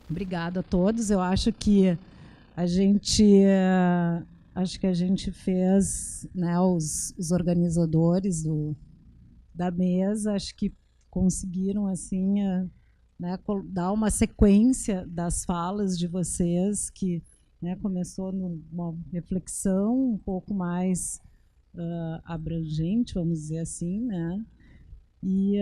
Obrigada a todos. Eu acho que a gente fez, né, os organizadores da mesa, acho que conseguiram assim, né, dar uma sequência das falas de vocês que, né, começou numa reflexão um pouco mais abrangente, vamos dizer assim, né? E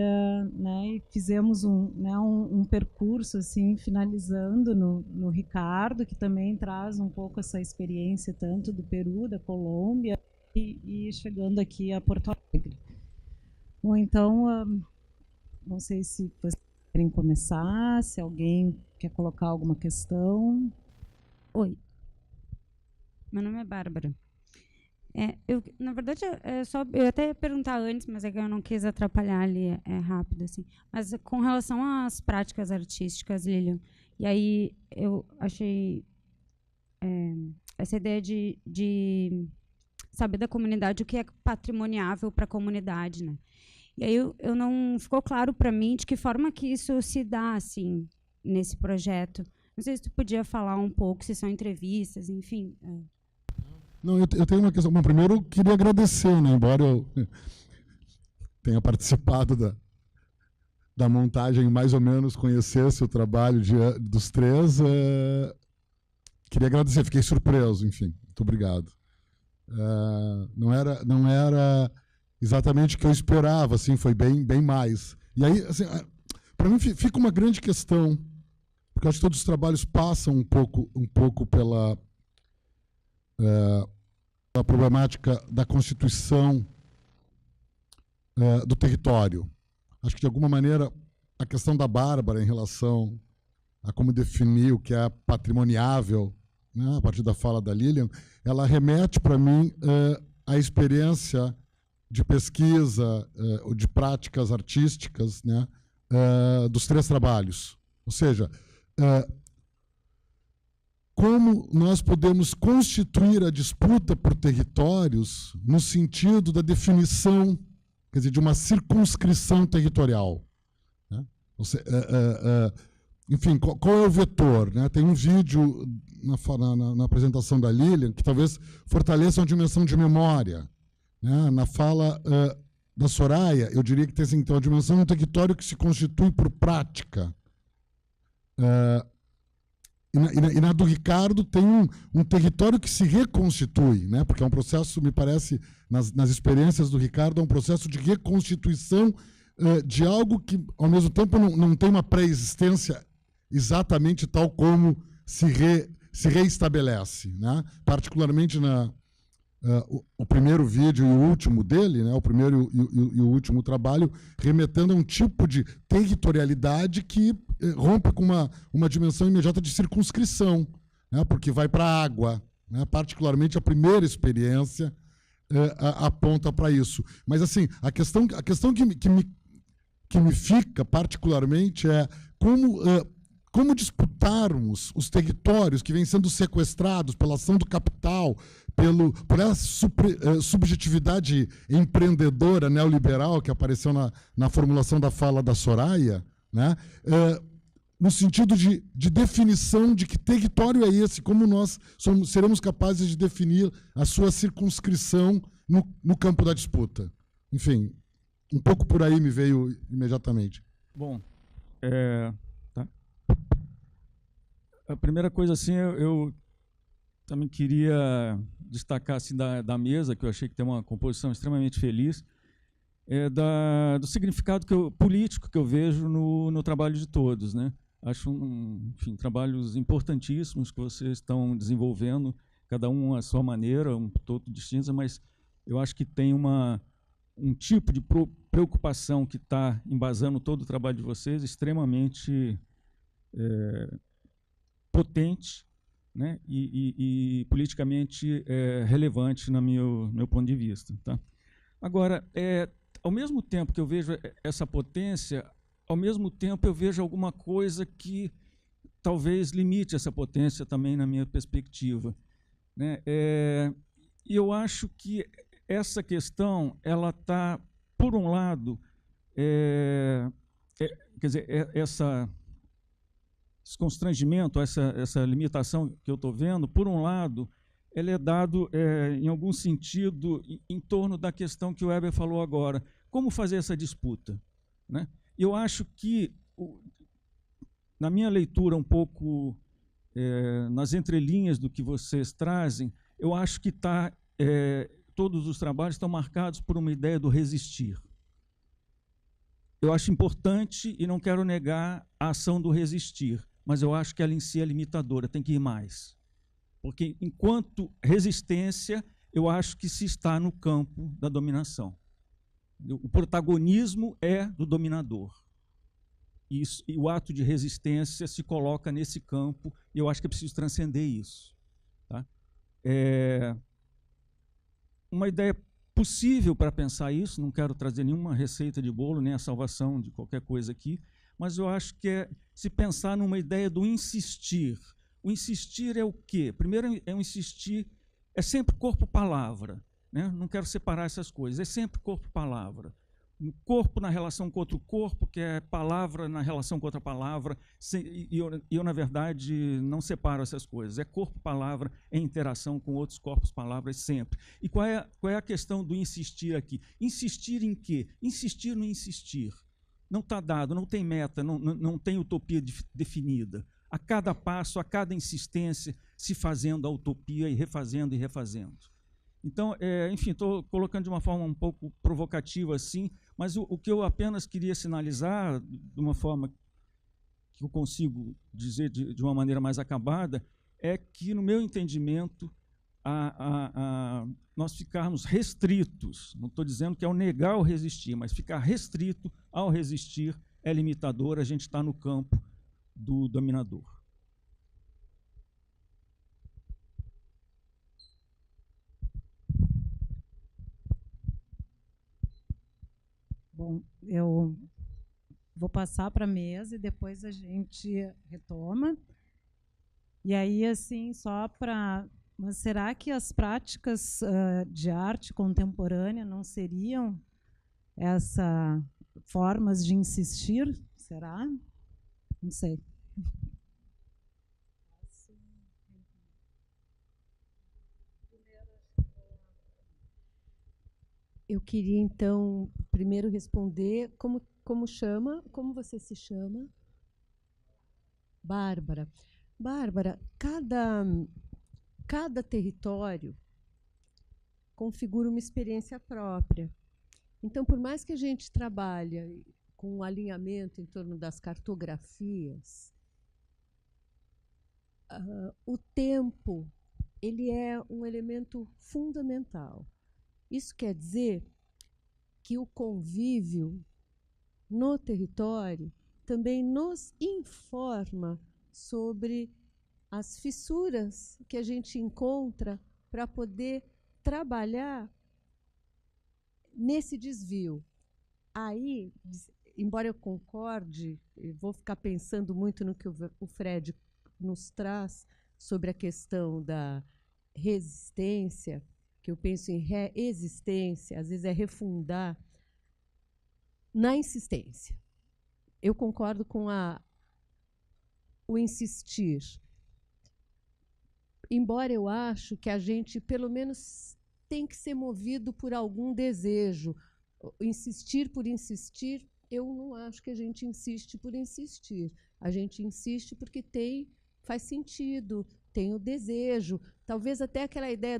fizemos um percurso assim, finalizando no Ricardo, que também traz um pouco essa experiência tanto do Peru, da Colômbia e chegando aqui a Porto Alegre. Bom, então, não sei se vocês querem começar, se alguém quer colocar alguma questão. Oi, meu nome é Bárbara. Na verdade, eu ia até ia perguntar antes, mas é que eu não quis atrapalhar ali, rápido, assim. Mas com relação às práticas artísticas, Lilian, e aí eu achei essa ideia de saber da comunidade o que é patrimoniável para a comunidade, né? E aí eu não ficou claro para mim de que forma que isso se dá, assim, nesse projeto. Não sei se tu podia falar um pouco, se são entrevistas, enfim. Não, eu tenho uma questão. Bom, primeiro eu queria agradecer, né? Embora eu tenha participado da montagem, mais ou menos conhecesse o trabalho dos três, queria agradecer, fiquei surpreso, enfim, muito obrigado. Não era exatamente o que eu esperava, assim, foi bem mais. E aí, assim, para mim fica uma grande questão, porque eu acho que todos os trabalhos passam um pouco pela a problemática da constituição do território. Acho que, de alguma maneira, a questão da Bárbara em relação a como definir o que é patrimoniável, né, a partir da fala da Lilian, ela remete, para mim, à experiência de pesquisa, de práticas artísticas, né, dos três trabalhos. Ou seja, como nós podemos constituir a disputa por territórios no sentido da definição, quer dizer, de uma circunscrição territorial. Né? Enfim, qual é o vetor? Né? Tem um vídeo na apresentação da Lilian que talvez fortaleça uma dimensão de memória. Né? Na fala da Soraya, eu diria que tem assim, então, a dimensão de um território que se constitui por prática. E na do Ricardo tem um território que se reconstitui, né? Porque é um processo, me parece, nas experiências do Ricardo, é um processo de reconstituição de algo que, ao mesmo tempo, não tem uma pré-existência exatamente tal como se reestabelece. Né? Particularmente o primeiro vídeo e o último dele, né? O primeiro e o último trabalho, remetendo a um tipo de territorialidade que rompe com uma dimensão imediata de circunscrição, né? Porque vai para a água. Né? Particularmente a primeira experiência aponta para isso. Mas assim, a questão que me fica particularmente é como disputarmos os territórios que vêm sendo sequestrados pela ação do capital, por essa subjetividade empreendedora neoliberal que apareceu na formulação da fala da Soraya, né? No sentido de definição de que território é esse, como nós seremos capazes de definir a sua circunscrição no campo da disputa. Enfim, um pouco por aí me veio imediatamente. Bom, tá. A primeira coisa, assim, eu também queria destacar assim, da mesa, que eu achei que tem uma composição extremamente feliz, do significado político que eu vejo no trabalho de todos. Né? Acho, enfim, trabalhos importantíssimos que vocês estão desenvolvendo, cada um à sua maneira, um pouco distinta, mas eu acho que tem um tipo de preocupação que está embasando todo o trabalho de vocês, extremamente potente, né, e politicamente relevante no meu ponto de vista. Tá? Agora, ao mesmo tempo que eu vejo essa potência, ao mesmo tempo eu vejo alguma coisa que talvez limite essa potência também na minha perspectiva. Né? E eu acho que essa questão ela está, por um lado, quer dizer, essa esse constrangimento, essa limitação que eu estou vendo, por um lado, ele é dado, em algum sentido, em torno da questão que o Weber falou agora. Como fazer essa disputa, né? Eu acho que, na minha leitura um pouco nas entrelinhas do que vocês trazem, eu acho que todos os trabalhos estão marcados por uma ideia do resistir. Eu acho importante e não quero negar a ação do resistir, mas eu acho que ela em si é limitadora, tem que ir mais. Porque, enquanto resistência, eu acho que se está no campo da dominação. O protagonismo é do dominador. E o ato de resistência se coloca nesse campo, e eu acho que é preciso transcender isso. Tá? Uma ideia possível para pensar isso, não quero trazer nenhuma receita de bolo, nem a salvação de qualquer coisa aqui, mas eu acho que é se pensar numa ideia do insistir. O insistir é o quê? Primeiro é o insistir, é sempre corpo-palavra, né? Não quero separar essas coisas, é sempre corpo-palavra. O corpo na relação com outro corpo, que é palavra na relação com outra palavra, e eu, na verdade, não separo essas coisas. É corpo-palavra em interação com outros corpos-palavras sempre. E qual é a questão do insistir aqui? Insistir em quê? Insistir no insistir. Não está dado, não tem meta, não tem utopia definida. A cada passo, a cada insistência, se fazendo a utopia e refazendo e refazendo. Então, enfim, estou colocando de uma forma um pouco provocativa assim, mas o que eu apenas queria sinalizar, de uma forma que eu consigo dizer de uma maneira mais acabada, é que, no meu entendimento, nós ficarmos restritos, não estou dizendo que é o negar ou resistir, mas ficar restrito ao resistir é limitador, a gente está no campo do dominador. Bom, eu vou passar para a mesa e depois a gente retoma. E aí, assim, só para... Mas será que as práticas de arte contemporânea não seriam essas formas de insistir? Será? Não sei. Eu queria, então, primeiro responder como você se chama? Bárbara. Bárbara, cada território configura uma experiência própria. Então, por mais que a gente trabalhe com um alinhamento em torno das cartografias, o tempo ele é um elemento fundamental. Isso quer dizer que o convívio no território também nos informa sobre as fissuras que a gente encontra para poder trabalhar nesse desvio. Aí, embora eu concorde, eu vou ficar pensando muito no que o Fred nos traz sobre a questão da resistência, que eu penso em reexistência, às vezes é refundar, na insistência. Eu concordo com o insistir. Embora eu acho que a gente, pelo menos, tem que ser movido por algum desejo. Insistir por insistir, eu não acho que a gente insiste por insistir. A gente insiste porque faz sentido, tem o desejo. Talvez até aquela ideia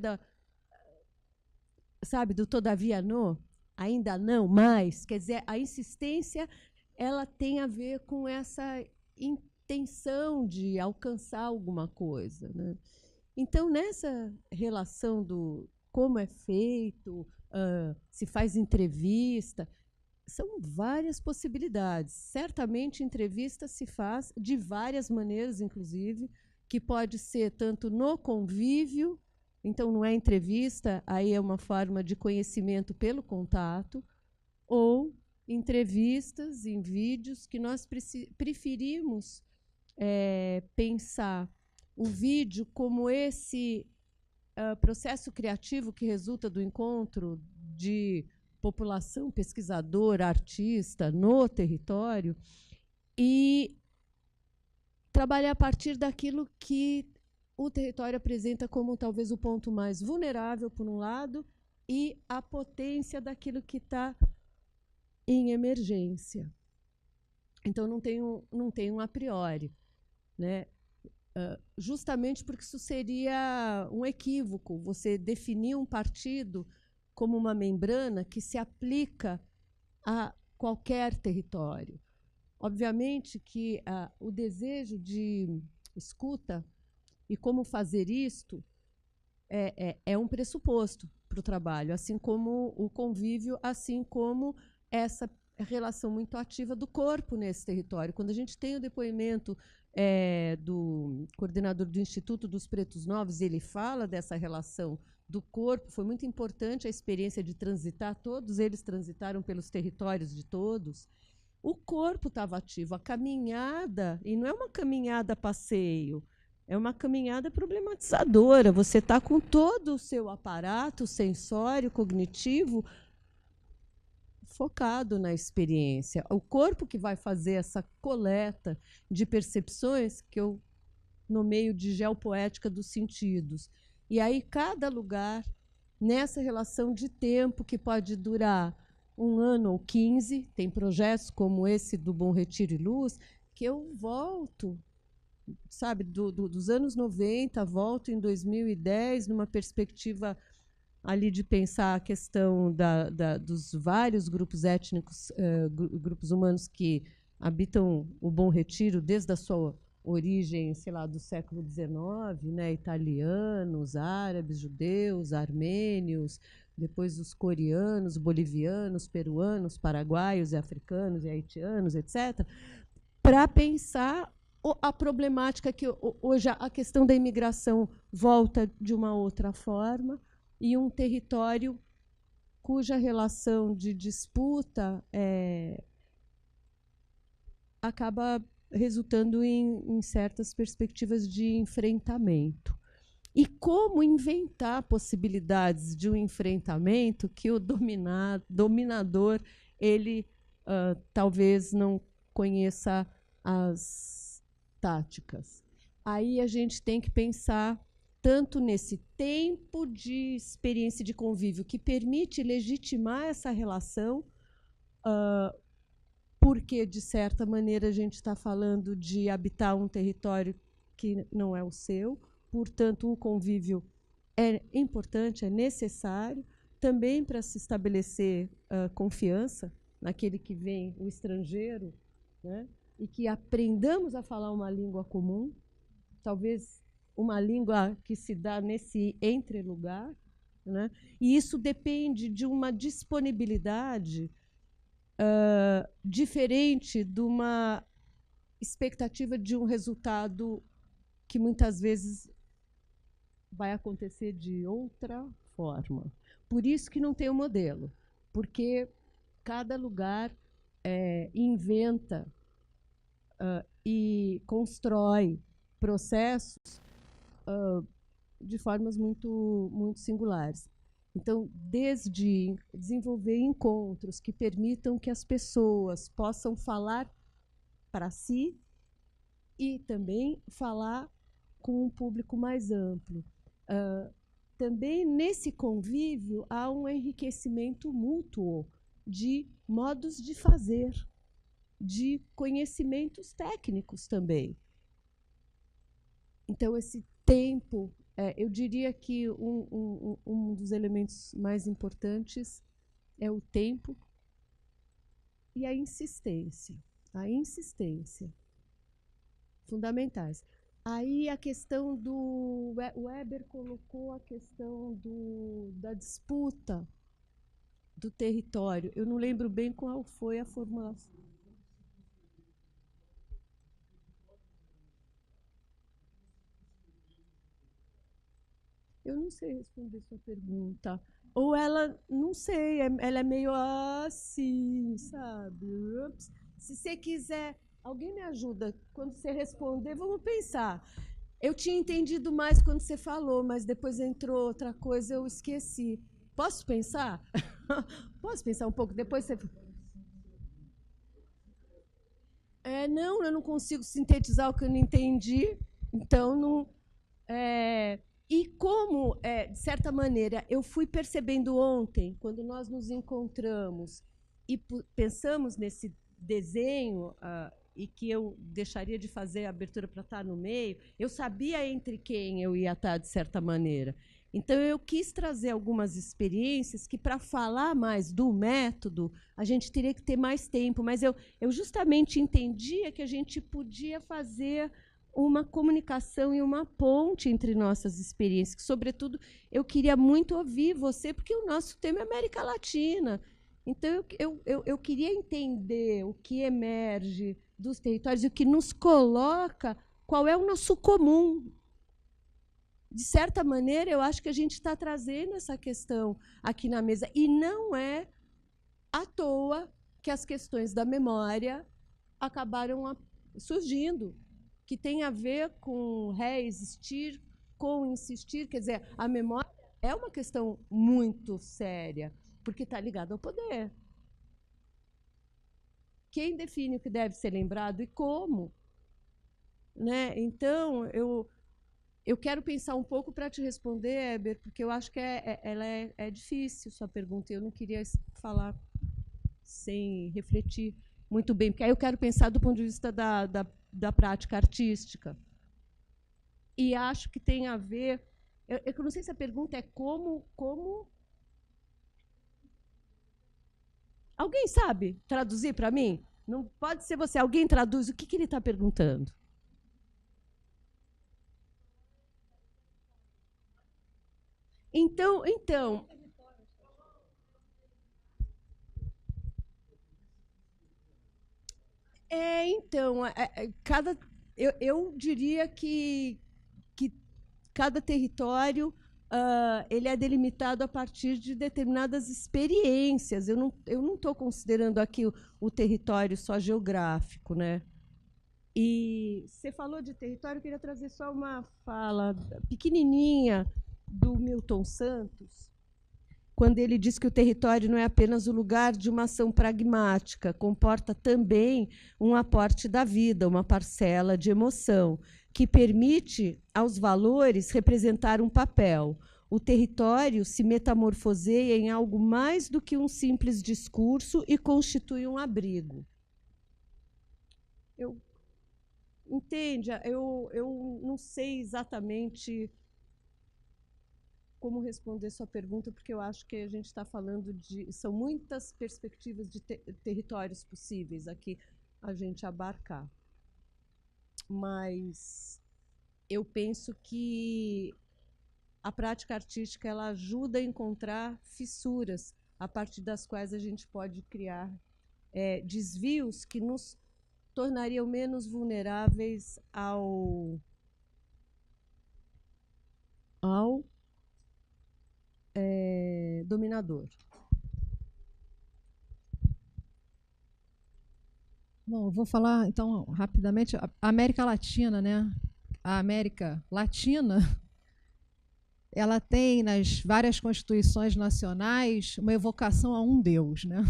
do todavia não, ainda não, mas, quer dizer, a insistência ela tem a ver com essa intenção de alcançar alguma coisa, né? Então, nessa relação do como é feito, se faz entrevista, são várias possibilidades. Certamente, entrevista se faz de várias maneiras, inclusive, que pode ser tanto no convívio. Então, não é entrevista, aí é uma forma de conhecimento pelo contato, ou entrevistas em vídeos que nós preferimos pensar o vídeo como esse processo criativo que resulta do encontro de população, pesquisador, artista no território, e trabalhar a partir daquilo que o território apresenta como talvez o ponto mais vulnerável, por um lado, e a potência daquilo que está em emergência. Então, não tem um a priori, né? Justamente porque isso seria um equívoco, você definir um partido como uma membrana que se aplica a qualquer território. Obviamente que o desejo de escuta e como fazer isto é um pressuposto para o trabalho, assim como o convívio, assim como essa relação muito ativa do corpo nesse território. Quando a gente tem o depoimento do coordenador do Instituto dos Pretos Novos, ele fala dessa relação do corpo, foi muito importante a experiência de transitar, todos eles transitaram pelos territórios de todos. O corpo estava ativo, a caminhada, e não é uma caminhada passeio, é uma caminhada problematizadora. Você está com todo o seu aparato sensório, cognitivo, focado na experiência. O corpo que vai fazer essa coleta de percepções, que eu nomeio de geopoética dos sentidos. E aí, cada lugar, nessa relação de tempo, que pode durar 1 ano ou 15, tem projetos como esse do Bom Retiro e Luz, que eu volto, sabe, dos anos 90, volto em 2010, numa perspectiva ali de pensar a questão dos vários grupos étnicos, grupos humanos que habitam o Bom Retiro desde a sua origem, sei lá, do século XIX, né, italianos, árabes, judeus, armênios, depois os coreanos, bolivianos, peruanos, paraguaios, e africanos e haitianos, etc., para pensar a problemática que hoje a questão da imigração volta de uma outra forma, e um território cuja relação de disputa acaba resultando em certas perspectivas de enfrentamento. E como inventar possibilidades de um enfrentamento que o dominador ele talvez não conheça as táticas. Aí a gente tem que pensar tanto nesse tempo de experiência de convívio que permite legitimar essa relação, porque, de certa maneira, a gente está falando de habitar um território que não é o seu, portanto, o convívio é importante, é necessário, também para se estabelecer confiança naquele que vem, o estrangeiro, né, e que aprendamos a falar uma língua comum, talvez uma língua que se dá nesse entrelugar, né, e isso depende de uma disponibilidade diferente de uma expectativa de um resultado que muitas vezes vai acontecer de outra forma. Por isso que não tem um modelo, porque cada lugar inventa e constrói processos de formas muito, muito singulares. Então, desde desenvolver encontros que permitam que as pessoas possam falar para si e também falar com um público mais amplo. Também, nesse convívio, há um enriquecimento mútuo de modos de fazer, de conhecimentos técnicos também. Então, esse tempo, eu diria que um dos elementos mais importantes é o tempo e a insistência. A insistência. Fundamentais. Aí a questão do... O Weber colocou a questão da disputa do território. Eu não lembro bem qual foi a formulação. Eu não sei responder sua pergunta. Ou ela, não sei, ela é meio assim, sabe? Ups. Se você quiser, alguém me ajuda. Quando você responder, vamos pensar. Eu tinha entendido mais quando você falou, mas depois entrou outra coisa, eu esqueci. Posso pensar? Posso pensar um pouco? Depois você... Não, eu não consigo sintetizar o que eu não entendi. Então, não. E como, de certa maneira, eu fui percebendo ontem, quando nós nos encontramos e pensamos nesse desenho, e que eu deixaria de fazer a abertura para estar no meio, eu sabia entre quem eu ia estar, de certa maneira. Então, eu quis trazer algumas experiências que, para falar mais do método, a gente teria que ter mais tempo. Mas eu justamente entendia que a gente podia fazer uma comunicação e uma ponte entre nossas experiências. Que, sobretudo, eu queria muito ouvir você, porque o nosso tema é América Latina. Então, eu queria entender o que emerge dos territórios e o que nos coloca, qual é o nosso comum. De certa maneira, eu acho que a gente está trazendo essa questão aqui na mesa. E não é à toa que as questões da memória acabaram surgindo, que tem a ver com reexistir, com insistir. Quer dizer, a memória é uma questão muito séria, porque está ligada ao poder. Quem define o que deve ser lembrado e como? Né? Então, eu quero pensar um pouco para te responder, Heber, porque eu acho que ela é difícil, sua pergunta, e eu não queria falar sem refletir muito bem, porque aí eu quero pensar do ponto de vista da prática artística. E acho que tem a ver... Eu não sei se a pergunta é como... Alguém sabe traduzir para mim? Não pode ser você. Alguém traduz o que ele está perguntando. Então, eu diria que cada território ele é delimitado a partir de determinadas experiências. Eu não estou considerando aqui o território só geográfico, né? E você falou de território, eu queria trazer só uma fala pequenininha do Milton Santos, quando ele diz que o território não é apenas o lugar de uma ação pragmática, comporta também um aporte da vida, uma parcela de emoção, que permite aos valores representar um papel. O território se metamorfoseia em algo mais do que um simples discurso e constitui um abrigo. Entende? Eu não sei exatamente como responder sua pergunta, porque eu acho que a gente está falando de... São muitas perspectivas de territórios possíveis aqui a gente abarcar. Mas eu penso que a prática artística ela ajuda a encontrar fissuras a partir das quais a gente pode criar desvios que nos tornariam menos vulneráveis ao dominador. Bom, eu vou falar, então, rapidamente, a América Latina, né? A América Latina, ela tem, nas várias constituições nacionais, uma evocação a um Deus, né?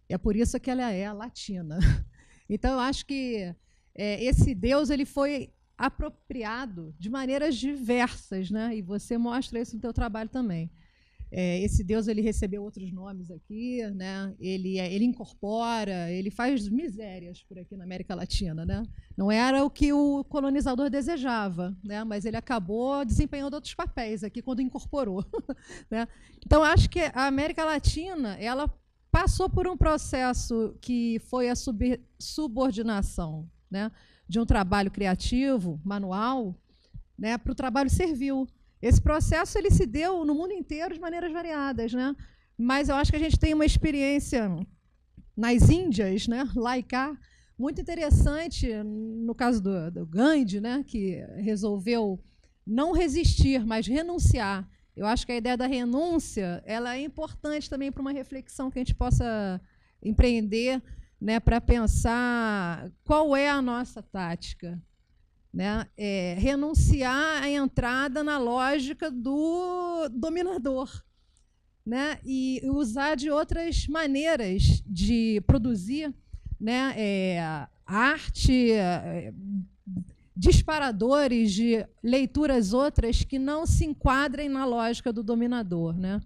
É por isso que ela é latina. Então, eu acho que esse Deus ele foi apropriado de maneiras diversas, né? E você mostra isso no teu trabalho também. Esse Deus ele recebeu outros nomes aqui, né? Ele incorpora, ele faz misérias por aqui na América Latina, né? Não era o que o colonizador desejava, né? Mas ele acabou desempenhando outros papéis aqui quando incorporou, né? Então acho que a América Latina ela passou por um processo que foi a subordinação, né? De um trabalho criativo, manual, né? Para o trabalho servil. Esse processo ele se deu no mundo inteiro de maneiras variadas, né? Mas eu acho que a gente tem uma experiência nas Índias, né, lá e cá, muito interessante, no caso do Gandhi, né, que resolveu não resistir, mas renunciar. Eu acho que a ideia da renúncia ela é importante também para uma reflexão que a gente possa empreender, né, para pensar qual é a nossa tática. Né? Renunciar à entrada na lógica do dominador, né? E usar de outras maneiras de produzir né, arte, disparadores de leituras outras que não se enquadrem na lógica do dominador, né?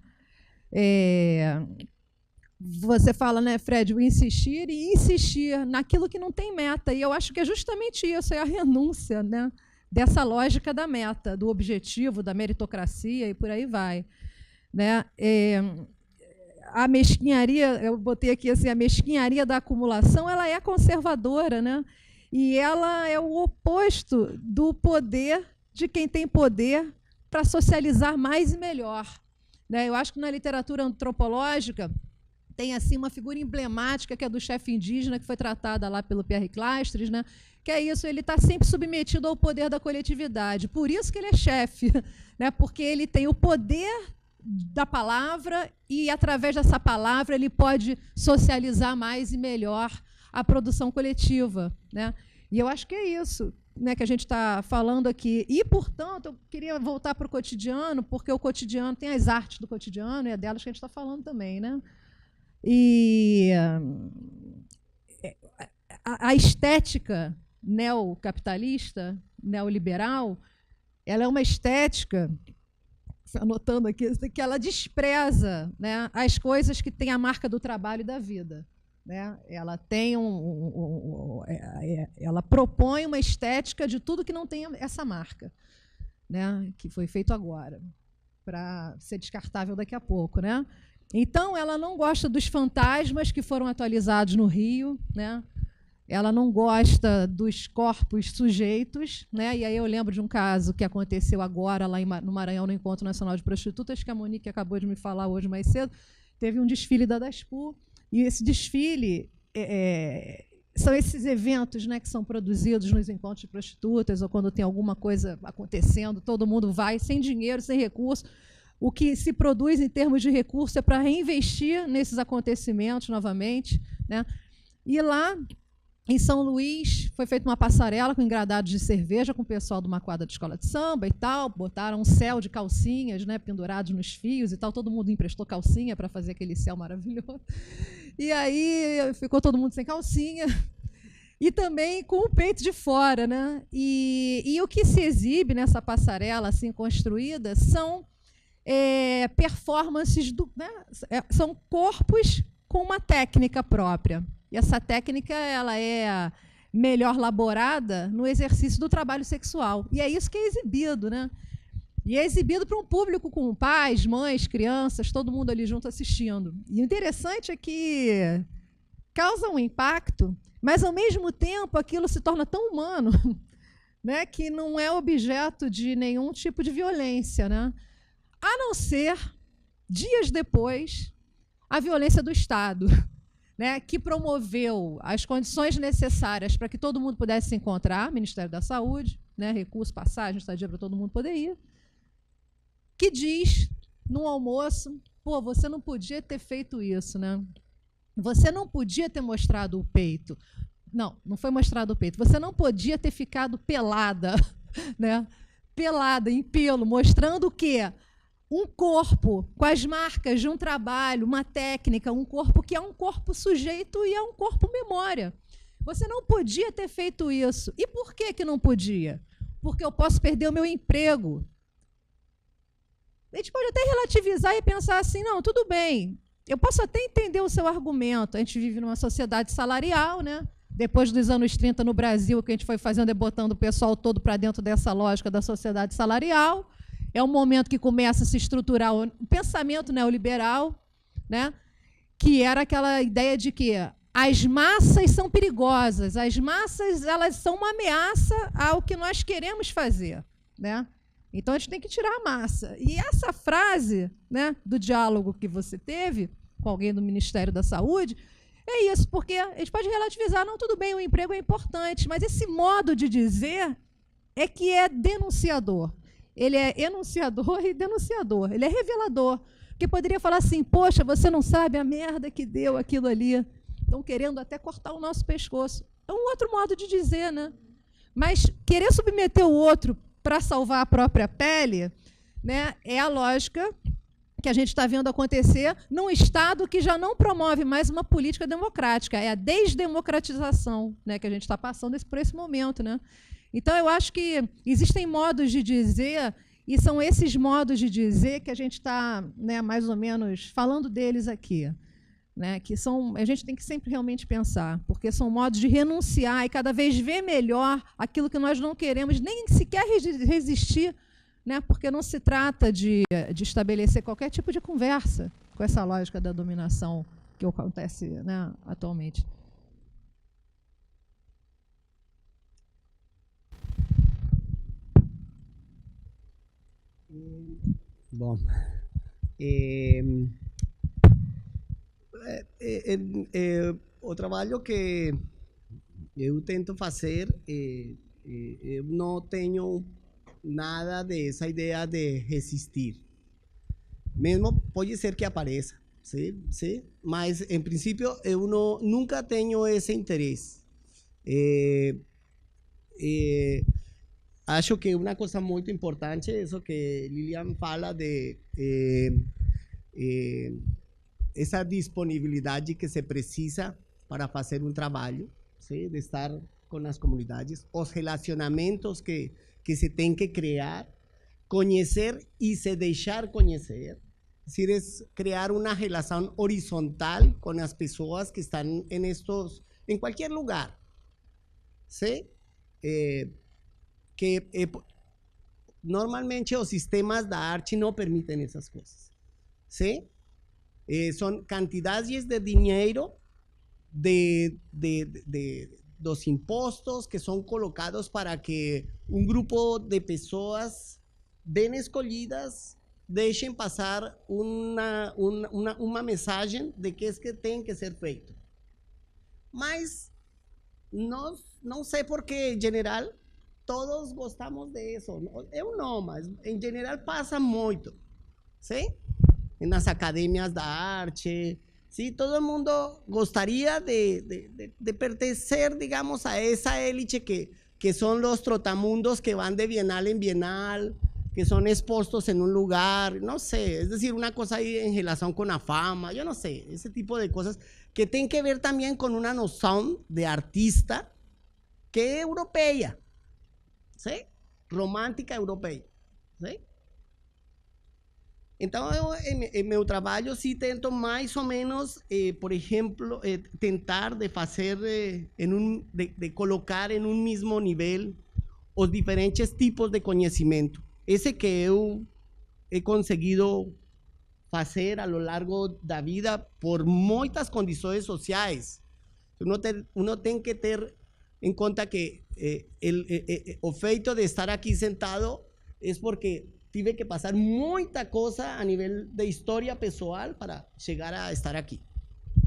Você fala, né, Fred, o insistir e insistir naquilo que não tem meta. E eu acho que é justamente isso, é a renúncia, né, dessa lógica da meta, do objetivo, da meritocracia e por aí vai. Né? A mesquinharia, eu botei aqui assim, a mesquinharia da acumulação, ela é conservadora, né? E ela é o oposto do poder de quem tem poder para socializar mais e melhor. Né? Eu acho que na literatura antropológica tem assim uma figura emblemática que é do chefe indígena, que foi tratada lá pelo Pierre Clastres, né? Que é isso, ele está sempre submetido ao poder da coletividade. Por isso que ele é chefe, né? Porque ele tem o poder da palavra e, através dessa palavra, ele pode socializar mais e melhor a produção coletiva. Né? E eu acho que é isso, né, que a gente está falando aqui. E, portanto, eu queria voltar para o cotidiano, porque o cotidiano tem as artes do cotidiano, e é delas que a gente está falando também. Né? E a estética neocapitalista, neoliberal, ela é uma estética, anotando aqui, que ela despreza, né, as coisas que têm a marca do trabalho e da vida. Né? Ela tem ela propõe uma estética de tudo que não tem essa marca, né, que foi feito agora, para ser descartável daqui a pouco. Né? Então, ela não gosta dos fantasmas que foram atualizados no Rio, né? Ela não gosta dos corpos sujeitos, né? E aí eu lembro de um caso que aconteceu agora lá no Maranhão, no Encontro Nacional de Prostitutas, que a Monique acabou de me falar hoje mais cedo. Teve um desfile da DASPU, e esse desfile são esses eventos, né, que são produzidos nos encontros de prostitutas, ou quando tem alguma coisa acontecendo, todo mundo vai, sem dinheiro, sem recurso. O que se produz em termos de recurso é para reinvestir nesses acontecimentos novamente. Né? E lá, em São Luís, foi feita uma passarela com engradados de cerveja com o pessoal de uma quadra de escola de samba e tal, botaram um céu de calcinhas, né, pendurados nos fios e tal, todo mundo emprestou calcinha para fazer aquele céu maravilhoso. E aí ficou todo mundo sem calcinha e também com o peito de fora. Né? E o que se exibe nessa passarela assim construída são performances, né, são corpos com uma técnica própria. E essa técnica ela é melhor elaborada no exercício do trabalho sexual. E é isso que é exibido. Né? E é exibido para um público com pais, mães, crianças, todo mundo ali junto assistindo. E o interessante é que causa um impacto, mas, ao mesmo tempo, aquilo se torna tão humano, né, que não é objeto de nenhum tipo de violência. Né? A não ser, dias depois, a violência do Estado, né, que promoveu as condições necessárias para que todo mundo pudesse se encontrar, Ministério da Saúde, né, recurso, passagem, estadia para todo mundo poder ir, que diz, num almoço, pô, você não podia ter feito isso, né? Você não podia ter mostrado o peito. Não, não foi mostrado o peito. Você não podia ter ficado pelada, né? Pelada, em pelo, mostrando o quê? Um corpo com as marcas de um trabalho, uma técnica, um corpo que é um corpo sujeito e é um corpo memória. Você não podia ter feito isso. E por que não podia? Porque eu posso perder o meu emprego. A gente pode até relativizar e pensar assim, não, tudo bem, eu posso até entender o seu argumento. A gente vive numa sociedade salarial, né? Depois dos anos 30 no Brasil, o que a gente foi fazendo é botando o pessoal todo para dentro dessa lógica da sociedade salarial. É um momento que começa a se estruturar o pensamento neoliberal, né? Que era aquela ideia de que as massas são perigosas, as massas elas são uma ameaça ao que nós queremos fazer. Né? Então, a gente tem que tirar a massa. E essa frase, né, do diálogo que você teve com alguém do Ministério da Saúde, é isso, porque a gente pode relativizar, não, tudo bem, o emprego é importante, mas esse modo de dizer é que é denunciador. Ele é enunciador e denunciador, ele é revelador. Porque poderia falar assim, poxa, você não sabe a merda que deu aquilo ali. Estão querendo até cortar o nosso pescoço. É um outro modo de dizer, né? Mas querer submeter o outro para salvar a própria pele, né, é a lógica que a gente está vendo acontecer num Estado que já não promove mais uma política democrática, é a desdemocratização, né, que a gente está passando por esse momento, né? Então, eu acho que existem modos de dizer, e são esses modos de dizer que a gente está, né, mais ou menos falando deles aqui, né, que são, a gente tem que sempre realmente pensar, porque são modos de renunciar e cada vez ver melhor aquilo que nós não queremos nem sequer resistir, né, porque não se trata de estabelecer qualquer tipo de conversa com essa lógica da dominação que acontece, né, atualmente. Bom, o trabalho que eu tento fazer, eu não tenho nada dessa ideia de resistir. Mesmo pode ser que apareça, sim, mas em princípio eu nunca tenho esse interesse. Acho que uma coisa muito importante é isso que Lilian fala de essa disponibilidade que se precisa para fazer um trabalho, sim, de estar com as comunidades, os relacionamentos que se tem que criar, conhecer e se deixar conhecer, es decir, es crear una relación horizontal con las personas que están en cualquier lugar, ¿sí? Normalmente los sistemas de arte no permiten esas cosas, ¿sí? Son cantidades de dinero de los impuestos que son colocados para que un grupo de personas bien escolhidas deixem passar uma mensagem de que é que tem que ser feito. Mas não sei porque, em geral, todos gostamos disso. Eu não, mas em geral passa muito, sim? Nas academias da arte, sim? Todo mundo gostaria de pertencer, digamos, a essa élite que são os trotamundos que vão de bienal em bienal, que son expuestos en un lugar, no sé, es decir, una cosa ahí en relación con la fama, yo no sé, ese tipo de cosas que tienen que ver también con una noción de artista que es europea, ¿sí? Romántica europea, ¿sí? Entonces, en mi trabajo sí tento más o menos, por ejemplo, tentar de hacer, de colocar en un mismo nivel los diferentes tipos de conocimiento. Esse que eu he conseguido fazer a lo largo da vida por muitas condições sociais. Uno tem que ter em conta que o feito de estar aqui sentado é porque tive que passar muita coisa a nível de história pessoal para chegar a estar aqui.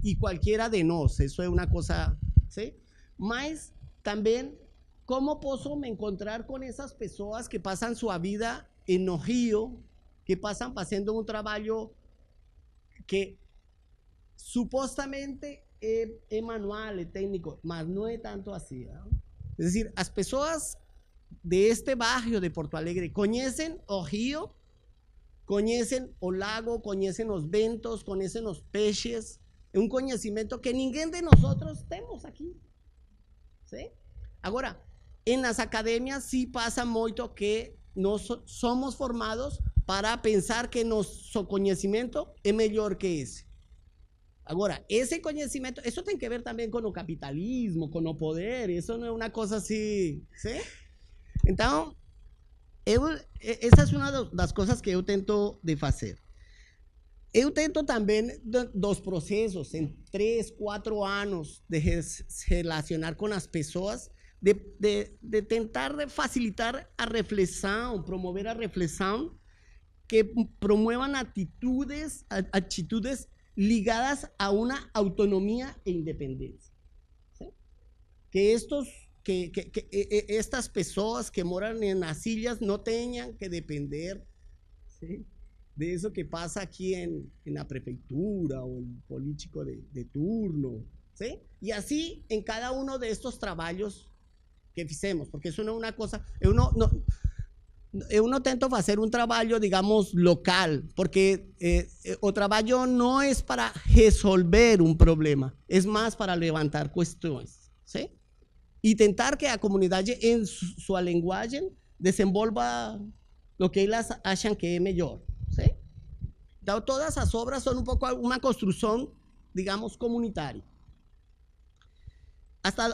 E qualquer de nós, isso é uma coisa, ¿sí? Mas também ¿cómo puedo me encontrar con esas personas que pasan su vida en el río, que pasan haciendo un trabajo que supuestamente es manual, es técnico, mas no es tanto así, ¿no? Es decir, las personas de este barrio de Porto Alegre conocen el río, conocen el lago, conocen los ventos, conocen los peces, es un conocimiento que ninguém de nosotros tenemos aquí, ¿sí? Ahora, en las academias sí pasa mucho que nos somos formados para pensar que nuestro conocimiento es mejor que ese. Ahora, ese conocimiento, eso tiene que ver también con el capitalismo, con el poder, eso no es una cosa así, ¿sí? Entonces, esa es una de las cosas que yo tento de hacer. Yo tento también dos procesos, en 3, 4 años de relacionar con las personas, de tentar de facilitar a reflexión, promover a reflexión, que promuevan actitudes ligadas a una autonomía e independencia, ¿sí? Que estas personas que moran en las sillas no tengan que depender, ¿sí?, de eso que pasa aquí en la prefectura o el político de turno, ¿sí? Y así en cada uno de estos trabajos que hicimos, porque eso no es una cosa, yo eu não tento fazer um trabalho, digamos, local, porque o trabalho não é para resolver um problema, é mais para levantar questões, ¿sí? E tentar que a comunidade, em sua linguagem, desenvolva o que elas acham que é melhor, ¿sí? Então, todas as obras são um pouco uma construção, digamos, comunitária.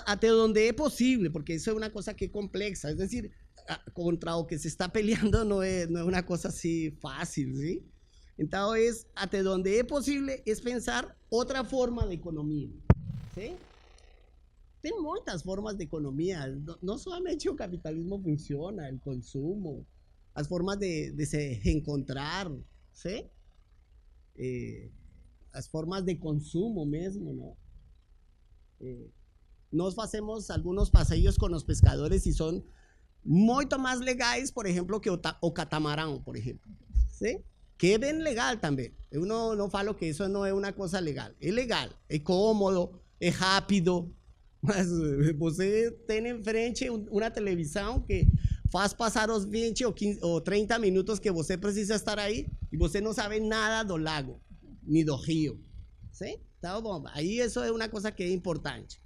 Até onde é possível, porque isso é uma coisa que é complexa, é decir, contra o que se está peleando não é uma coisa assim fácil, ¿sí? Então, até onde é possível, é pensar outra forma de economia, ¿sí? Tem muitas formas de economia, não somente o capitalismo funciona, o consumo, as formas de se reencontrar, ¿sí? As formas de consumo mesmo, não? Nós fazemos alguns passeios com os pescadores e são muito mais legais, por exemplo, que o catamarão, por exemplo, ¿sí? Que é bem legal também. Eu não falo que isso não é uma coisa legal. É legal, é cômodo, é rápido, mas você tem em frente uma televisão que faz passar os 20 ou 15 ou 30 minutos que você precisa estar aí e você não sabe nada do lago, nem do rio, ¿sí? Então, bom, aí isso é uma coisa que é importante.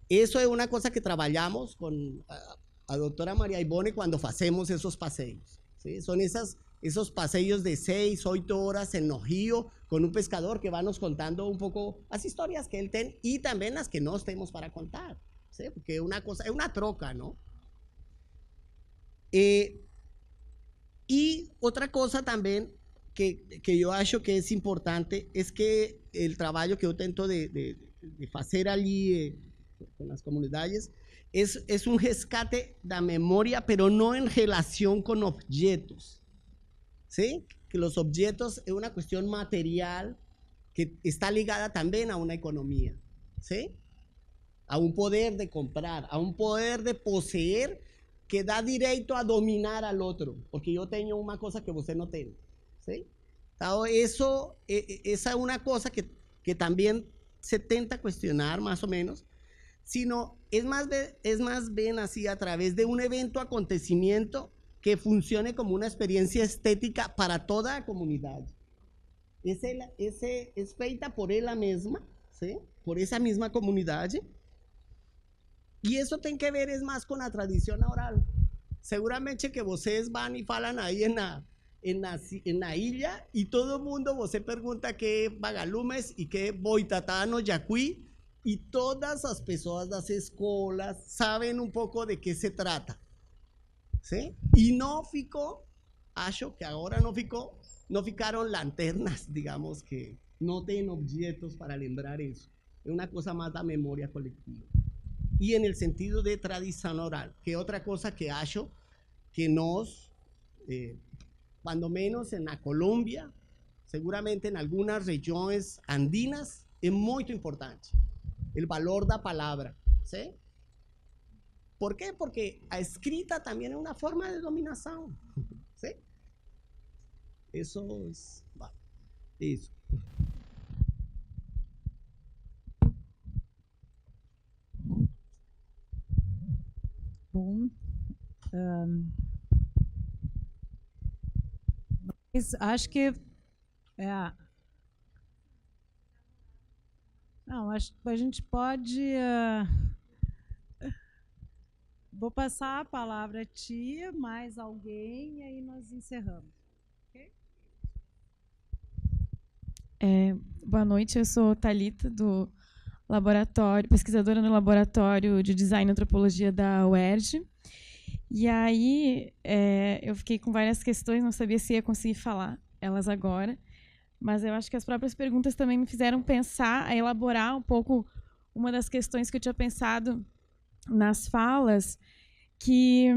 Isso é uma coisa que trabalhamos com a doutora Maria Ivone quando fazemos esses passeios, ¿sí? São esos passeios de 6, 8 horas no rio com um pescador que vai nos contando um pouco as histórias que ele tem e também as que nós temos para contar, ¿sí? Porque é uma troca, não? E outra coisa também que eu acho que é importante é que o trabalho que eu tento de fazer ali com as comunidades é um rescate da memória, pero não em relação com objetos, ¿sí? Que os objetos é uma questão material que está ligada também a uma economia, ¿sí? A um poder de comprar, a um poder de poseer que dá direito a dominar al outro, porque eu tenho uma coisa que você não tem, ¿sí? Então, essa é uma coisa que também se tenta questionar, mais ou menos, sino es más bien así a través de un evento, acontecimiento que funcione como una experiencia estética para toda la comunidad. Es feita por ella misma, ¿sí? Por esa misma comunidad, y eso tiene que ver es más con la tradición oral. Seguramente que ustedes van y falan ahí en la isla y todo el mundo você pregunta qué vagalumes y qué boitatá no yacuí, y todas as pessoas das escolas sabem um pouco de que se trata, ¿sí? E não ficou, acho que agora não ficaram lanternas, digamos, que não tem objetos para lembrar isso. É uma coisa mais da memória coletiva. E no sentido de tradição oral, que é outra coisa que acho que nós, quando menos na Colômbia, seguramente em algumas regiões andinas, é muito importante. El valor da palavra, ¿sí? ¿Por qué? Porque a escrita también es una forma de dominación, ¿sí? Eso es, vale, eso. Bom, mas acho que não, acho que a gente pode. Vou passar a palavra a ti, mais alguém, e aí nós encerramos. Okay? Boa noite, eu sou Thalita, do laboratório, pesquisadora no Laboratório de Design e Antropologia da UERJ. E aí eu fiquei com várias questões, não sabia se ia conseguir falar elas agora. Mas eu acho que as próprias perguntas também me fizeram pensar, a elaborar um pouco uma das questões que eu tinha pensado nas falas, que,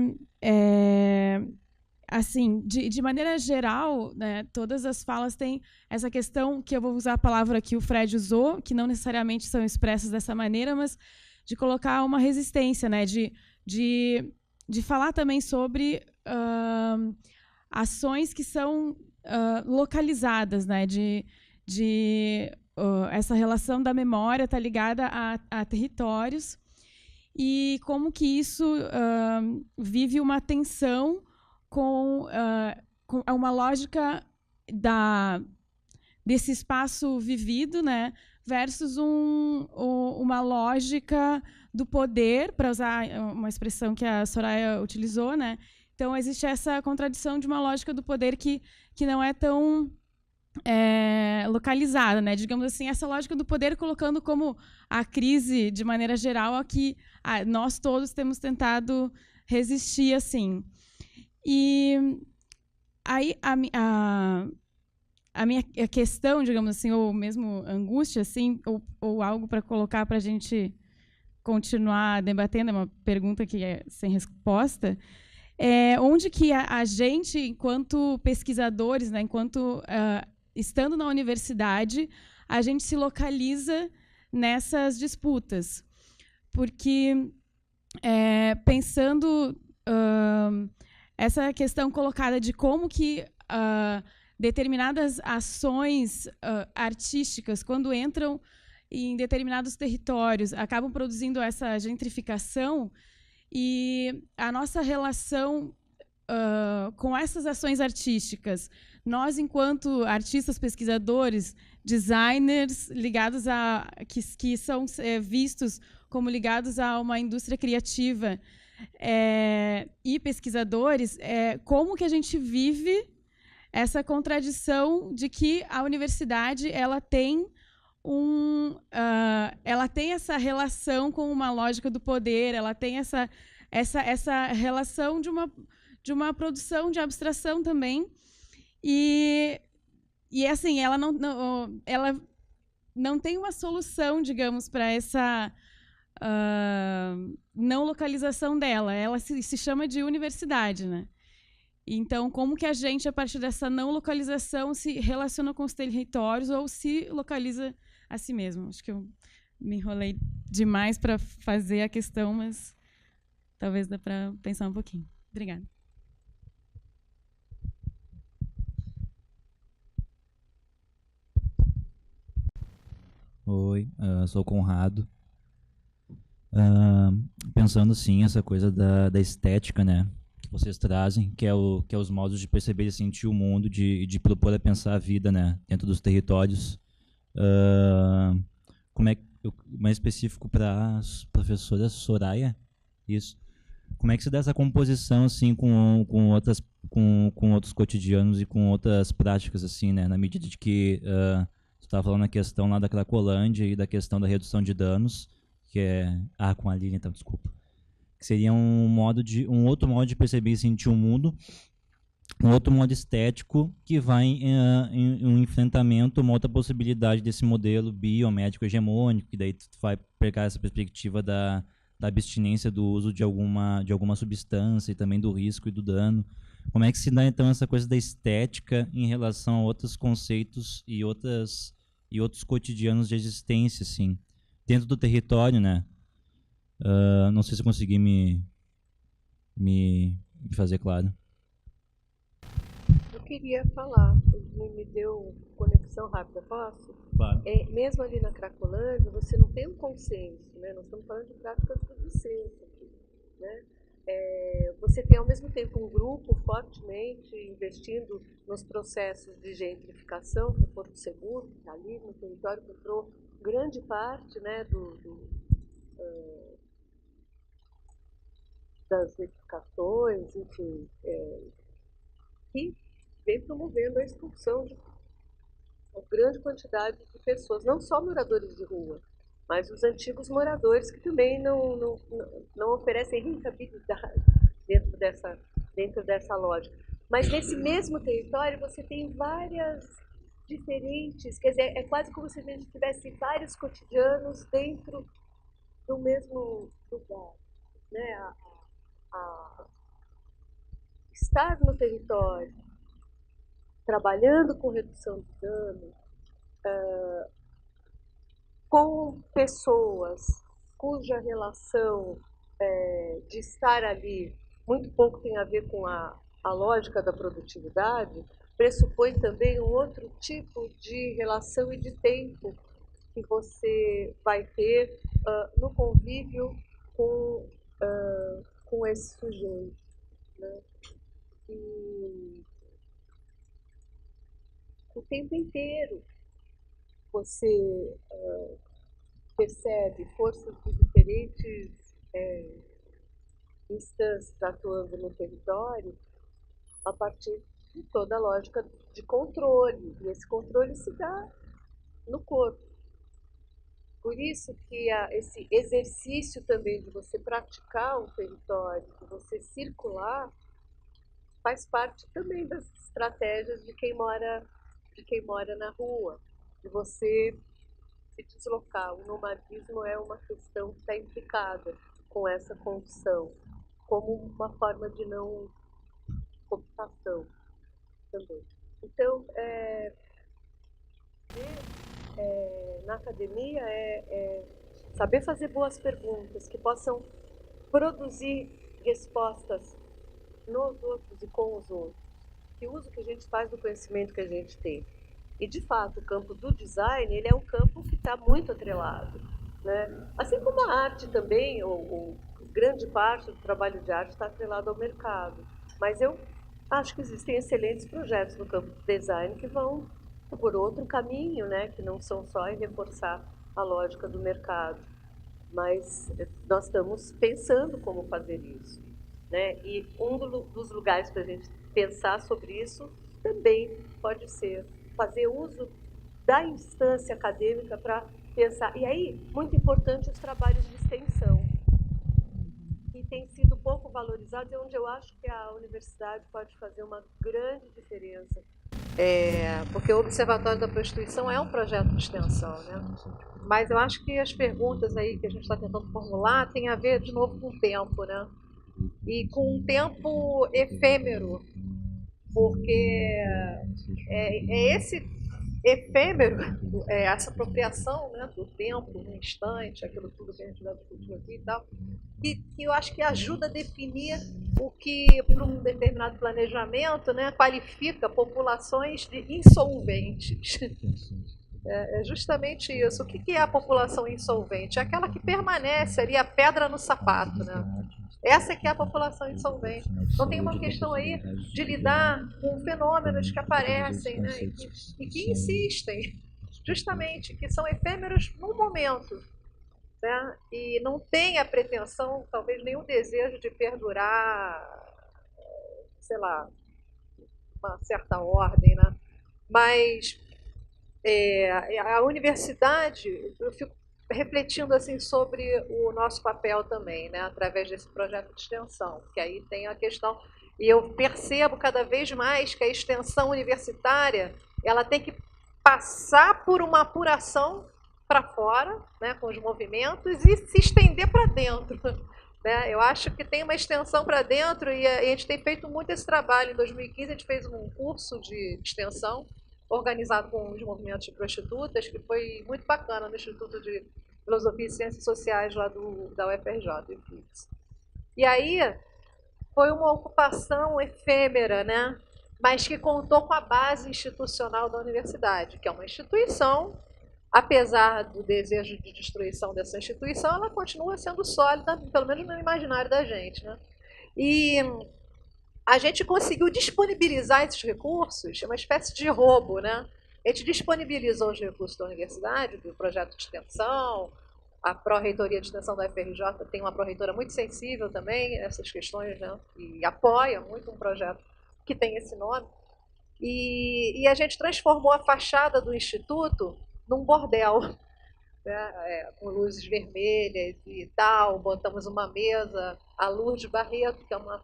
assim, de maneira geral, né, todas as falas têm essa questão, que eu vou usar a palavra que o Fred usou, que não necessariamente são expressas dessa maneira, mas de colocar uma resistência, né, de falar também sobre ações que são localizadas, né, essa relação da memória está ligada a territórios e como que isso vive uma tensão com uma lógica desse espaço vivido, né, versus uma lógica do poder, para usar uma expressão que a Soraya utilizou, né? Então existe essa contradição de uma lógica do poder que não é tão localizada, né? Digamos assim, essa lógica do poder colocando como a crise de maneira geral a que nós todos temos tentado resistir, assim. E aí a minha questão, digamos assim, ou mesmo angústia, assim, ou algo para colocar para a gente continuar debatendo, é uma pergunta que é sem resposta, onde que a gente, enquanto pesquisadores, né, enquanto estando na universidade, a gente se localiza nessas disputas. Porque, pensando essa questão colocada de como que determinadas ações artísticas, quando entram em determinados territórios, acabam produzindo essa gentrificação, e a nossa relação com essas ações artísticas, nós, enquanto artistas, pesquisadores, designers ligados que são vistos como ligados a uma indústria criativa, e pesquisadores, como que a gente vive essa contradição de que a universidade ela tem essa relação com uma lógica do poder, ela tem essa relação de uma produção de abstração também, e assim ela não tem uma solução, digamos, para essa não localização dela. Ela se chama de universidade, né? Então, como que a gente, a partir dessa não localização, se relaciona com os territórios ou se localiza a si mesmo? Acho que eu me enrolei demais para fazer a questão, mas talvez dá para pensar um pouquinho. Obrigada. Oi, sou o Conrado. Pensando, sim, essa coisa da estética, né? Que vocês trazem, que é os modos de perceber e sentir o mundo, de propor a pensar a vida, né, dentro dos territórios. Como mais específico para a professora Soraya, isso. Como é que se dá essa composição assim com outros cotidianos e com outras práticas, assim, né, na medida de que você estava falando a questão lá da Cracolândia e da questão da redução de danos, que é com a Lilian, então, desculpa. Que seria um outro modo de perceber e sentir o mundo, um outro modo estético que vai em um enfrentamento, uma outra possibilidade desse modelo biomédico hegemônico, que daí tu vai pegar essa perspectiva da abstinência do uso de alguma substância e também do risco e do dano. Como é que se dá, então, essa coisa da estética em relação a outros conceitos e outros cotidianos de existência, assim, dentro do território, né? Não sei se eu consegui me fazer claro. Eu queria falar, me deu conexão rápida, posso? Claro. Mesmo ali na Cracolândia, você não tem um consenso, né? Nós estamos falando de práticas do dissenso aqui, né? Você tem, ao mesmo tempo, um grupo fortemente investindo nos processos de gentrificação, que é Porto Seguro, que está ali no território, que entrou grande parte, né, das edificações, enfim, que vem promovendo a expulsão de uma grande quantidade de pessoas, não só moradores de rua, mas os antigos moradores que também não oferecem rentabilidade dentro dessa lógica. Mas nesse mesmo território você tem várias diferentes, quer dizer, é quase como se a gente tivesse vários cotidianos dentro do mesmo lugar, né? Estar no território, trabalhando com redução de dano, com pessoas cuja relação de estar ali muito pouco tem a ver com a lógica da produtividade, pressupõe também um outro tipo de relação e de tempo que você vai ter no convívio com esse sujeito, né? E o tempo inteiro você percebe forças de diferentes instâncias atuando no território a partir de toda a lógica de controle. E esse controle se dá no corpo. Por isso que esse exercício também de você praticar o território, de você circular, faz parte também das estratégias de quem mora na rua, de você se deslocar. O nomadismo é uma questão que está implicada com essa condição, como uma forma de não cooptação também. Então, na academia saber fazer boas perguntas que possam produzir respostas nos outros e com os outros. Que uso que a gente faz do conhecimento que a gente tem. E, de fato, o campo do design, ele é um campo que está muito atrelado, né? Assim como a arte também, ou grande parte do trabalho de arte está atrelado ao mercado. Mas eu acho que existem excelentes projetos no campo do design que vão por outro caminho, né? Que não são só em reforçar a lógica do mercado. Mas nós estamos pensando como fazer isso, né? E um dos lugares para a gente pensar sobre isso também pode ser fazer uso da instância acadêmica para pensar. E aí, muito importante, os trabalhos de extensão, que têm sido pouco valorizados, e onde eu acho que a universidade pode fazer uma grande diferença. Porque o Observatório da Prostituição é um projeto de extensão, né? Mas eu acho que as perguntas aí que a gente está tentando formular têm a ver, de novo, com o tempo, né? E com um tempo efêmero, porque esse efêmero, essa apropriação, né, do tempo, no instante, aquilo tudo que a gente já discutiu aqui e tal, que eu acho que ajuda a definir o que, para um determinado planejamento, né, qualifica populações de insolventes. É justamente isso. O que é a população insolvente? É aquela que permanece ali, a pedra no sapato, né? Essa que é a população insolvente. Então tem uma questão aí de lidar com fenômenos que aparecem, né, e que insistem, justamente, que são efêmeros num momento, né, e não tem a pretensão, talvez nenhum desejo de perdurar, sei lá, uma certa ordem, né? Mas a universidade, eu fico refletindo assim sobre o nosso papel também, né, através desse projeto de extensão, que aí tem a questão, e eu percebo cada vez mais que a extensão universitária ela tem que passar por uma apuração para fora, né, com os movimentos, e se estender para dentro, né? Eu acho que tem uma extensão para dentro, e a gente tem feito muito esse trabalho. Em 2015 a gente fez um curso de extensão organizado com os movimentos de prostitutas, que foi muito bacana no Instituto de Filosofia e Ciências Sociais lá da UFRJ. E aí foi uma ocupação efêmera, né? Mas que contou com a base institucional da universidade, que é uma instituição, apesar do desejo de destruição dessa instituição, ela continua sendo sólida, pelo menos no imaginário da gente, né? E a gente conseguiu disponibilizar esses recursos, uma espécie de roubo, né? A gente disponibilizou os recursos da universidade, do projeto de extensão, a pró-reitoria de extensão da UFRJ tem uma pró-reitora muito sensível também a essas questões, né? E apoia muito um projeto que tem esse nome. E a gente transformou a fachada do Instituto num bordel, né? Com luzes vermelhas e tal, botamos uma mesa, a Lourdes Barreto, que é uma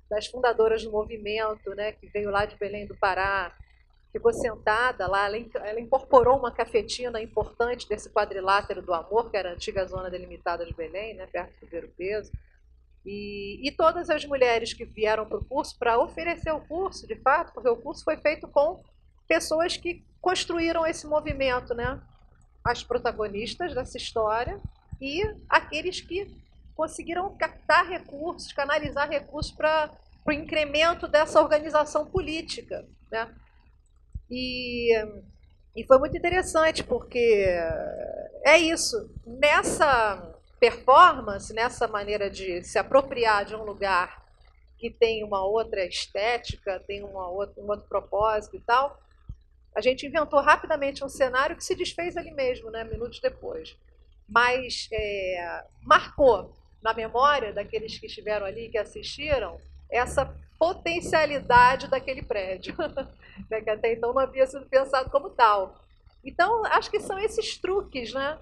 das fundadoras do movimento, né, que veio lá de Belém do Pará, ficou sentada lá, ela incorporou uma cafetina importante desse quadrilátero do amor, que era a antiga zona delimitada de Belém, né, perto do Ver o Peso, e todas as mulheres que vieram para o curso, para oferecer o curso, de fato, porque o curso foi feito com pessoas que construíram esse movimento, né, as protagonistas dessa história e aqueles que conseguiram captar recursos, canalizar recursos para o incremento dessa organização política, né? E foi muito interessante, porque é isso, nessa performance, nessa maneira de se apropriar de um lugar que tem uma outra estética, tem um outro propósito e tal, a gente inventou rapidamente um cenário que se desfez ali mesmo, né, minutos depois. Mas marcou na memória daqueles que estiveram ali, que assistiram, essa potencialidade daquele prédio, né, que até então não havia sido pensado como tal. Então, acho que são esses truques, né?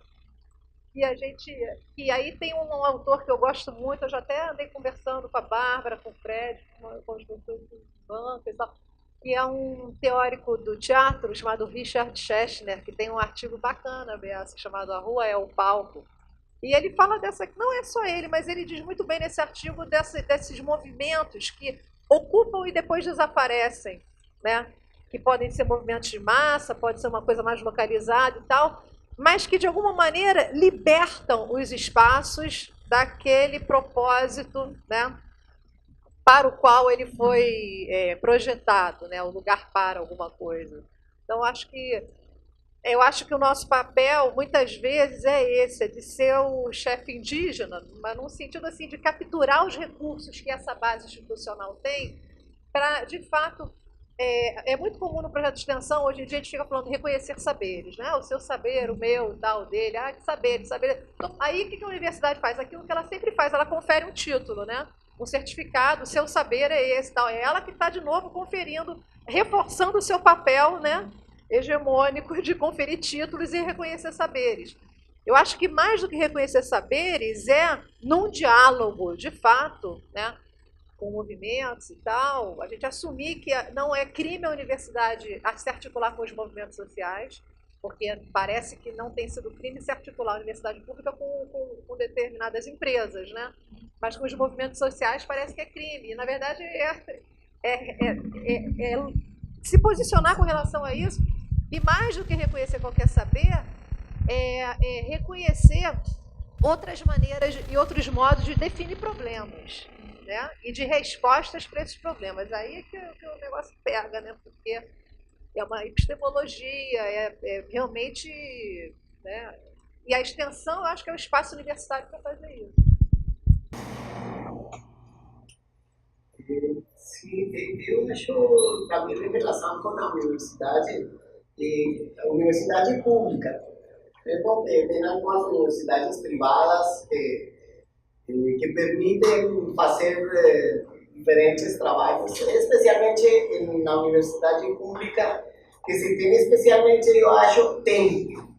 E aí tem um autor que eu gosto muito, eu já até andei conversando com a Bárbara, com o Fred, com os pessoas do banco e tal, que é um teórico do teatro chamado Richard Schechner, que tem um artigo bacana, Beassa, chamado A Rua é o Palco. E ele fala dessa, não é só ele, mas ele diz muito bem nesse artigo desses movimentos que ocupam e depois desaparecem, né? Que podem ser movimentos de massa, pode ser uma coisa mais localizada e tal, mas que de alguma maneira libertam os espaços daquele propósito, né? Para o qual ele foi projetado, né? O lugar para alguma coisa. Então, eu acho que o nosso papel, muitas vezes, é esse, é de ser o chefe indígena, mas num sentido assim, de capturar os recursos que essa base institucional tem, para, de fato, é muito comum no projeto de extensão, hoje em dia a gente fica falando de reconhecer saberes, né? O seu saber, o meu, o tal, o dele, que saber. Então, aí o que a universidade faz? Aquilo que ela sempre faz, ela confere um título, né? Um certificado, o seu saber é esse, tal. É ela que está, de novo, conferindo, reforçando o seu papel, né? Hegemônico de conferir títulos e reconhecer saberes. Eu acho que mais do que reconhecer saberes é num diálogo, de fato, né, com movimentos e tal, a gente assumir que não é crime a universidade se articular com os movimentos sociais, porque parece que não tem sido crime se articular a universidade pública com determinadas empresas, né? Mas com os movimentos sociais parece que é crime. E, na verdade, se posicionar com relação a isso, e mais do que reconhecer qualquer saber, é reconhecer outras maneiras e outros modos de definir problemas, né? E de respostas para esses problemas. Aí é que o negócio pega, né? Porque é uma epistemologia, realmente, né? E a extensão, eu acho que é o espaço universitário para fazer isso. Sim, eu acho também em relação com a universidade pública. Tem algumas universidades privadas que permitem fazer diferentes trabalhos, especialmente na universidade pública, que se tem especialmente, eu acho, tempo.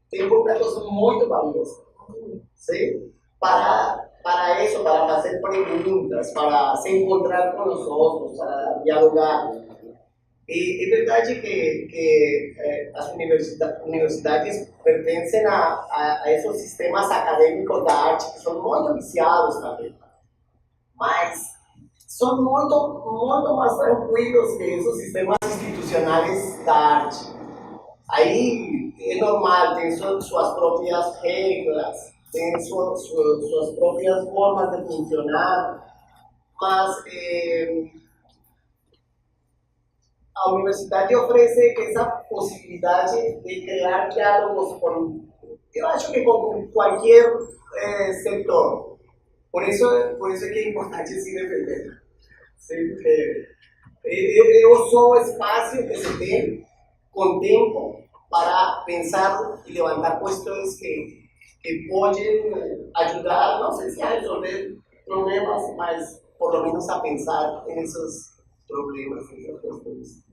Tempo é uma coisa muito valiosa, sim? Para isso, para fazer perguntas, para se encontrar com os outros, para dialogar. E é verdade que as universidades pertencem a esses sistemas acadêmicos da arte, que são muito viciados também. Mas são muito mais tranquilos que esses sistemas institucionais da arte. Aí é normal, tem suas próprias regras, tem suas próprias formas de funcionar, mas a universidade oferece essa possibilidade de criar diálogos eu acho que com qualquer setor. Por isso que é importante se defender. Eu sou o espaço que se tem com tempo para pensar e levantar questões que podem ajudar, não sei se a resolver problemas, mas por lo menos a pensar nesses problemas, nessas questões.